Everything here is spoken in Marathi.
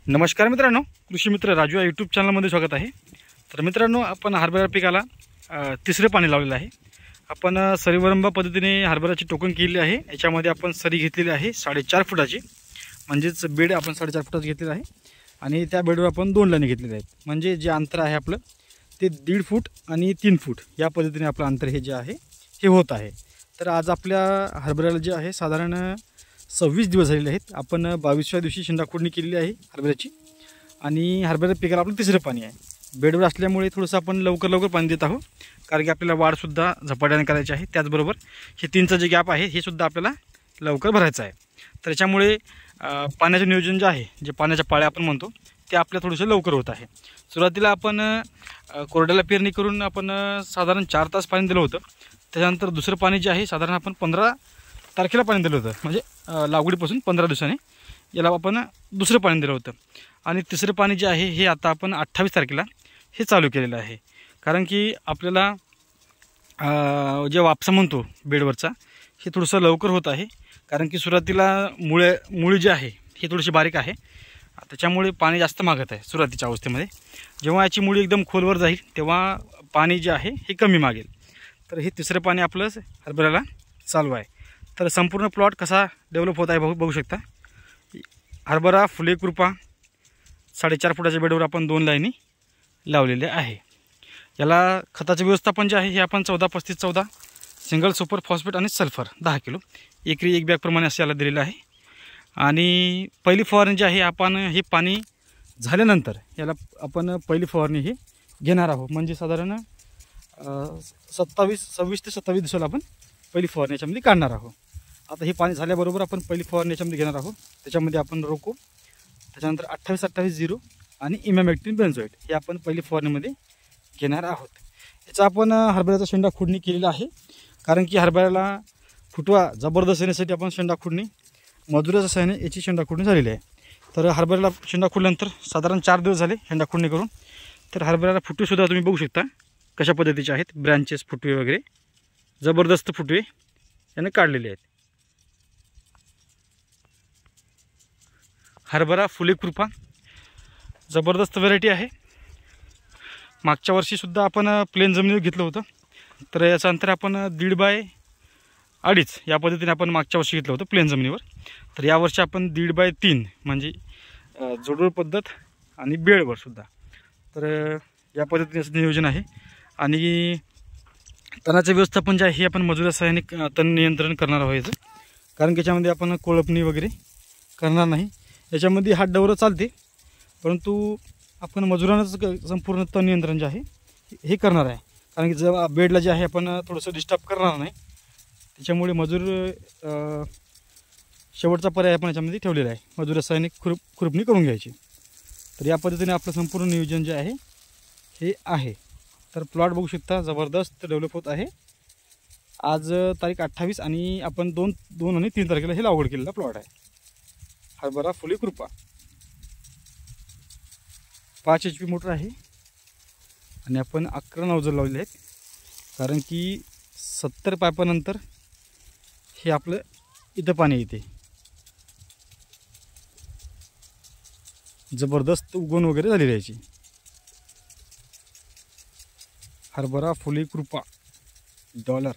नमस्कार मित्रांनो, कृषी मित्र राजू या यूट्यूब चॅनलमध्ये स्वागत आहे। तर मित्रांनो, आपण हरभरा पिकाला तिसरे पाणी लावलेलं आहे। आपण सरीवरंबा पद्धतीने हरभराची टोकन केली आहे। याच्यामध्ये आपण सरी घेतलेली आहे 4.5 फुटाची, म्हणजेच बेड आपण 4.5 फुटाचं घेतलेलं आहे आणि त्या बेडवर आपण 2 लाईनी घेतलेल्या आहेत। म्हणजे जे अंतर आहे आपलं ते 1.5 फूट आणि 3 फूट या पद्धतीने आपलं अंतर हे जे आहे हे होत आहे। तर आज आपल्या हरभऱ्याला जे आहे साधारण 26 दिवस झालेले आहेत। आपण 22व्या दिवशी शेंडाखोडणी केलेली आहे हरभऱ्याची आणि हरभरा पिकाला आपलं तिसरं पाणी आहे। बेडवर असल्यामुळे थोडंसं आपण लवकर पाणी देत आहोत, कारण की आपल्याला वाढसुद्धा झपाट्याने करायची आहे। त्याचबरोबर हे 3चा जे गॅप आहे हे सुद्धा आपल्याला लवकर भरायचं आहे। तर त्याच्यामुळे पाण्याचं नियोजन जे आहे, जे पाण्याच्या पाळ्या आपण म्हणतो, ते आपल्या थोडंसं लवकर होत आहे। सुरुवातीला आपण कोरड्याला पेरणी करून आपण साधारण 4 तास पाणी दिलं होतं। त्याच्यानंतर दुसरं पाणी जे आहे साधारण आपण 15 तारखेला पाणी दिलं होतं, म्हणजे लागवडीपासून 15 दिवसांनी याला आपण दुसरं पाणी दिलं होतं। आणि तिसरं पाणी जे आहे हे आता आपण 28 तारखेला हे चालू केलेलं आहे। कारण की आपल्याला जे वापसा म्हणतो बेडवरचा हे थोडंसं लवकर होत आहे, कारण की सुरुवातीला मुळी जी आहे ही थोडीशी बारीक आहे, त्याच्यामुळे पाणी जास्त मागत आहे सुरुवातीच्या अवस्थेमध्ये। जेव्हा याची मुळी एकदम खोलवर जाईल तेव्हा पाणी जे आहे हे कमी मागेल। तर हे तिसरं पाणी आपलं हरभऱ्याला चालू आहे। तर संपूर्ण प्लॉट कसा डेव्हलप होत आहे बघू शकता। हरभरा फुले कृपा 4.5 फुटाच्या बेडवर आपण 2 लाईनी लावलेले आहे। याला खताचे व्यवस्थापन जे आहे हे आपण 14-35-14 सिंगल सुपर फॉस्फेट आणि सल्फर 10 किलो एकरी 1 बॅग प्रमाणे असं याला दिलेलं आहे। आणि पहिली फवारणी जी आहे आपण हे पाणी झाल्यानंतर याला आपण पहिली फवारणी ही घेणार आहोत। म्हणजे साधारण 26 ते 27 दिवसाला आपण पहिली फवारणी याच्यामध्ये काढणार आहोत। आता हे पाणी झाल्याबरोबर आपण पहिली फवारणी याच्यामध्ये घेणार आहोत। त्याच्यामध्ये आपण रोको, त्याच्यानंतर 28-28-0 आणि इमॅमेक्टिन बेंझोएट हे आपण पहिली फवारणीमध्ये घेणार आहोत। याचा आपण हरभऱ्याचा शेंडा खुडणी केलेला आहे, कारण की हरभऱ्याला फुटवा जबरदस्त येण्यासाठी आपण शेंडा खुडणी मजुराच्या सहाय्याने याची शेंडा खुडणी झालेली आहे। तर हरभऱ्याला शेंडा खुडल्यानंतर साधारण 4 दिवस झाले शेंडा खुडणी करून। तर हरभऱ्याला फुटवेसुद्धा तुम्ही बघू शकता कशा पद्धतीचे आहेत, ब्रँचेस फुटवे वगैरे जबरदस्त फुटवे याने काढलेले आहेत। हरभरा फुले कृपा जबरदस्त व्हरायटी आहे। मागच्या वर्षीसुद्धा आपण प्लेन जमिनीवर घेतलं होतं, तर याचं अंतर आपण 1.5 बाय 2.5 या पद्धतीने आपण मागच्या वर्षी घेतलं होतं प्लेन जमिनीवर। तर यावर्षी आपण 1.5 बाय 3 म्हणजे जोडोळ पद्धत आणि बेडवर सुद्धा, तर या पद्धतीने नियोजन आहे। आणि तणाचं व्यवस्थापन जे आहे हे आपण मजुरा सहाय्याने तण नियंत्रण करणार आहोत याचं, कारण की याच्यामध्ये आपण कोळपणी वगैरे करणार नाही। याच्यामध्ये हात डवरं चालते, परंतु आपण मजुरांनाच संपूर्ण तण नियंत्रण जे आहे हे करणार आहे। कारण की जेव्हा बेडला जे आहे आपण थोडंसं डिस्टर्ब करणार नाही, त्याच्यामुळे मजूर शेवटचा पर्याय आपण याच्यामध्ये ठेवलेला आहे, मजुरा सहाय्याने खुरपणी करून घ्यायची। तर या पद्धतीने आपलं संपूर्ण नियोजन जे आहे हे आहे। तर प्लॉट बघू शकता जबरदस्त डेव्हलप होत आहे। आज तारीख 28 आणि आपण 2 आणि 3 तारखेला हे लागवड केलेला प्लॉट आहे हरभरा फुले कृपा। 5 HP मोटर आहे आणि आपण 11 नोजल लावलेले आहेत, कारण की 70 पाईपानंतर हे आपलं इथं पाणी येते। जबरदस्त उगवण वगैरे झालेली याची। हरभरा फुले कृपा $,